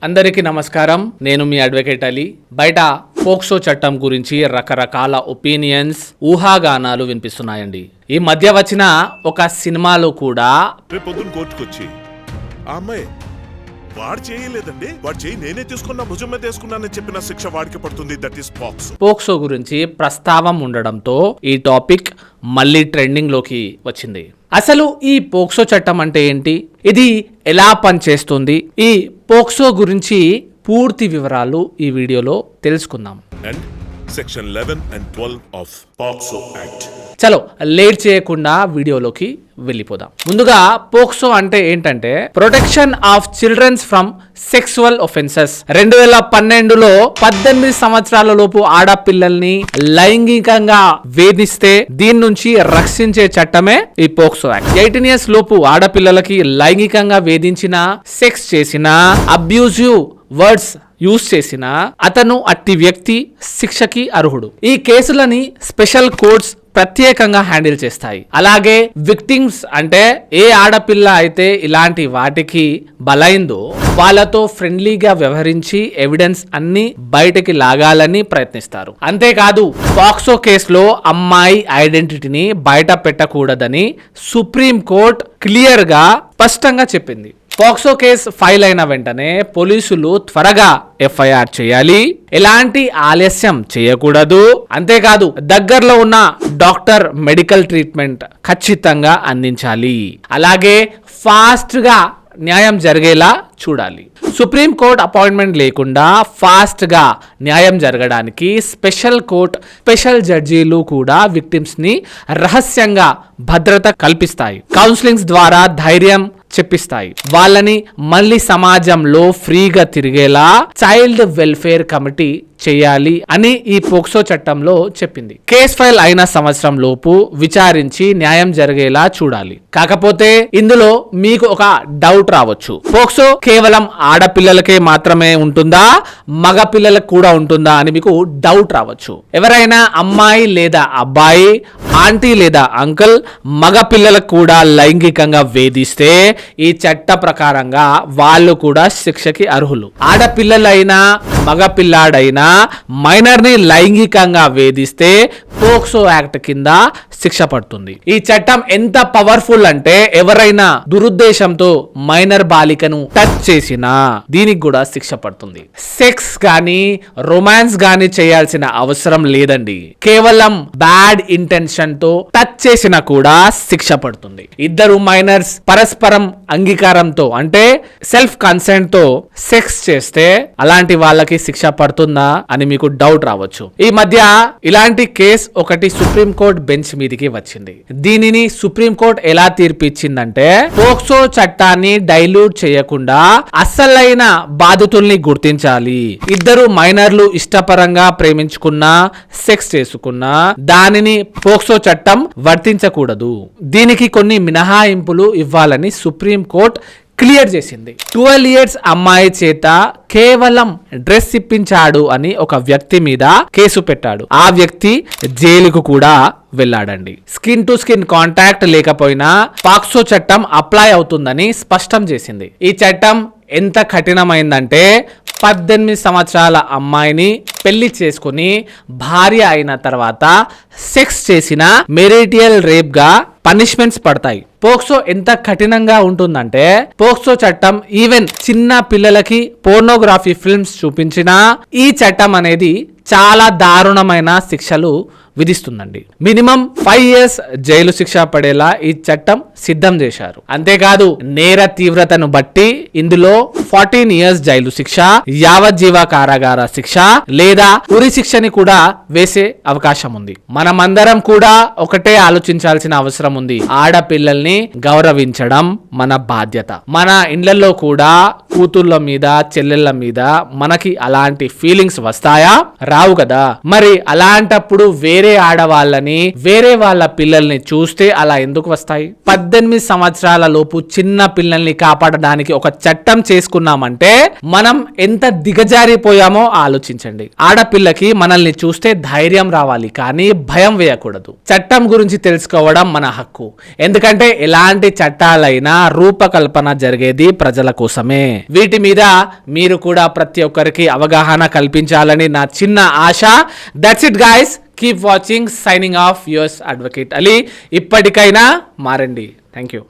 అందరికీ నమస్కారం. నేను మీ అడ్వకేట్ అలీ. బయట పోక్సో చట్టం గురించి రకరకాల ఒపీనియన్స్, ఊహాగానాలు వినిపిస్తున్నాయండి. ఈ మధ్య వచ్చిన ఒక సినిమాలో కూడా రేపొద్దున కోర్టుకొచ్చి ఆ అమ్మాయి వాడు చేయలేదండి, వాడు చేయి నేనే తీసుకున్నా, భుజం మీద వేసుకున్నానని చెప్పిన శిక్ష వాడికి పడుతుంది. దట్ ఈస్ పోక్సో గురించి ప్రస్తావం ఉండడంతో ఈ టాపిక్ మళ్ళీ ట్రెండింగ్ లోకి వచ్చింది. అసలు ఈ పోక్సో చట్టం అంటే ఏంటి, ఇది ఎలా పనిచేస్తుంది, ఈ పోక్సో గురించి పూర్తి వివరాలు ఈ వీడియోలో తెలుసుకుందాం. And section 11 and 12 of POCSO act. చలో లేట్ చేయకుండా వీడియోలోకి వెళ్ళిపోదాం. ముందుగా పోక్సో అంటే ఏంటంటే protection of childrens from sexual offences. 2012లో 18 సంవత్సరాల లోపు ఆడపిల్లల్ని లైంగికంగా వేధిస్తే దీని నుంచి రక్షించే చట్టమే ఈ పోక్సో యాక్ట్. 18 years లోపు ఆడపిల్లలకి లైంగికంగా వేధించిన, సెక్స్ చేసిన, అబ్యూజివ్ వర్డ్స్ యూజ్ చేసిన అతను అట్టి వ్యక్తి శిక్షకి అర్హుడు. ఈ కేసులని స్పెషల్ కోర్ట్స్ ప్రత్యేకంగా హ్యాండిల్ చేస్తాయి. అలాగే విక్టిమ్స్ అంటే ఏ ఆడపిల్ల అయితే ఇలాంటి వాటికి బలైందో వాళ్ళతో ఫ్రెండ్లీగా వ్యవహరించి ఎవిడెన్స్ అన్ని బయటకి లాగాలని ప్రయత్నిస్తారు. అంతేకాదు పోక్సో కేసులో అమ్మాయి ఐడెంటిటీని బయట పెట్టకూడదని సుప్రీం కోర్ట్ క్లియర్ గా స్పష్టంగా చెప్పింది. పోక్సో కేసు ఫైల్ అయిన వెంటనే పోలీసులు త్వరగా ఎఫ్ఐఆర్ చేయాలి, ఎలాంటి ఆలస్యం చేయకూడదు. అంతేకాదు దగ్గరలో ఉన్న డాక్టర్ మెడికల్ ట్రీట్మెంట్ ఖచ్చితంగా అందించాలి. అలాగే ఫాస్ట్ గా న్యాయం జరిగేలా చూడాలి. సుప్రీం కోర్ట్ అపాయింట్మెంట్ లేకుండా ఫాస్ట్ గా న్యాయం జరగడానికి స్పెషల్ కోర్ట్ స్పెషల్ జడ్జీలు కూడా విక్టిమ్స్ ని రహస్యంగా భద్రత కల్పిస్తాయి. కౌన్సిలింగ్స్ ద్వారా ధైర్యం చెప్పిస్తాయి. వాళ్ళని మళ్ళీ సమాజంలో ఫ్రీగా తిరిగేలా చైల్డ్ వెల్ఫేర్ కమిటీ చేయాలి అని ఈ పోక్సో చట్టంలో చెప్పింది. కేస్ ఫైల్ అయిన సంవత్సరం లోపు విచారించి న్యాయం జరిగేలా చూడాలి. కాకపోతే ఇందులో మీకు ఒక డౌట్ రావచ్చు, పోక్సో కేవలం ఆడపిల్లలకే మాత్రమే ఉంటుందా, మగ పిల్లలకు కూడా ఉంటుందా అని మీకు డౌట్ రావచ్చు. ఎవరైనా అమ్మాయి లేదా అబ్బాయి, ఆంటీ లేదా అంకుల్ మగ పిల్లలకు కూడా లైంగికంగా వేధిస్తే ఈ చట్ట ప్రకారంగా వాళ్ళు కూడా శిక్షకి అర్హులు. ఆడపిల్లలైనా మగ పిల్లాడైనా మైనర్ ని లైంగికంగా వేధిస్తే పోక్సో యాక్ట్ కింద శిక్ష పడుతుంది. ఈ చట్టం ఎంత పవర్ఫుల్ అంటే ఎవరైనా దురుద్దేశంతో మైనర్ బాలికను టచ్ చేసినా దీనికి కూడా శిక్ష పడుతుంది. సెక్స్ గానీ రొమాన్స్ గానీ చేయాల్సిన అవసరం లేదండి. కేవలం బ్యాడ్ ఇంటెన్షన్ తో టచ్ చేసినా కూడా శిక్ష పడుతుంది. ఇద్దరు మైనర్స్ పరస్పరం అంగీకారంతో అంటే సెల్ఫ్ కన్సెంట్ తో సెక్స్ చేస్తే అలాంటి వాళ్ళకి శిక్ష పడుతుందా అని మీకు డౌట్ రావచ్చు. ఈ మధ్య ఇలాంటి కేసు ఒకటి సుప్రీం కోర్ట్ బెంచ్ మీదకి వచ్చింది. దీనిని సుప్రీం కోర్ట్ ఎలా తీర్పు ఇచ్చిందంటే పోక్సో చట్టాన్ని డైల్యూట్ చేయకుండా అసలైన బాధితుల్ని గుర్తించాలి. ఇద్దరు మైనర్లు ఇష్టపరంగా ప్రేమించుకున్నా, సెక్స్ చేసుకున్నా దానిని పోక్సో చట్టం వర్తించకూడదు. దీనికి కొన్ని మినహాయింపులు ఇవ్వాలని సుప్రీం కోర్ట్ క్లియర్ చేసింది. 12 years అమ్మాయి చేత కేవలం డ్రెస్ ఇప్పించాడు అని ఒక వ్యక్తి మీద కేసు పెట్టాడు. ఆ వ్యక్తి జైలుకు కూడా వెళ్ళాడండి. స్కిన్ టు స్కిన్ కాంటాక్ట్ లేకపోయినా పోక్సో చట్టం అప్లై అవుతుందని స్పష్టం చేసింది. ఈ చట్టం ఎంత కఠినమైందంటే 18 సంవత్సరాల అమ్మాయిని పెళ్లి చేసుకుని భార్య అయిన తర్వాత సెక్స్ చేసిన మెరిటియల్ రేప్ గా పనిష్మెంట్స్ పడతాయి. పోక్సో ఎంత కఠినంగా ఉంటుందంటే పోక్సో చట్టం ఈవెన్ చిన్న పిల్లలకి పోర్నోగ్రఫీ ఫిల్మ్స్ చూపించినా ఈ చట్టం అనేది చాలా దారుణమైన శిక్షలు విధిస్తుందండి. మినిమం 5 years జైలు శిక్ష పడేలా ఈ చట్టం సిద్ధం చేశారు. అంతేకాదు నేర తీవ్రతను బట్టి ఇందులో 14 years జైలు శిక్ష, యావజ్జీవ కారాగార శిక్ష లేదా ఉరి శిక్షని కూడా వేసే అవకాశం ఉంది. మనమందరం కూడా ఒకటే ఆలోచించాల్సిన అవసరం ఉంది. ఆడపిల్లల్ని గౌరవించడం మన బాధ్యత. మన ఇండ్లలో కూడా కూతుళ్ళ మీద, చెల్లెళ్ళ మీద మనకి అలాంటి ఫీలింగ్స్ వస్తాయా? రావు కదా. మరి అలాంటప్పుడు వేరే ఆడవాళ్ళని, వేరే వాళ్ళ పిల్లల్ని చూస్తే అలా ఎందుకు వస్తాయి? 18 సంవత్సరాల లోపు చిన్న పిల్లల్ని కాపాడడానికి ఒక చట్టం చేసుకున్నామంటే మనం ఎంత దిగజారిపోయామో ఆలోచించండి. ఆడపిల్లకి మనల్ని చూస్తే ధైర్యం రావాలి, కానీ భయం వేయకూడదు. చట్టం గురించి తెలుసుకోవడం మన హక్కు. ఎందుకంటే ఎలాంటి చట్టాలైనా రూపకల్పన జరిగేది ప్రజల కోసమే. వీటి మీద మీరు కూడా ప్రతి ఒక్కరికి అవగాహన కల్పించాలని నా చిన్న ఆశ. That's it guys. Keep watching. Signing off yours advocate Ali. ఇప్పటికైనా మారండి. Thank you.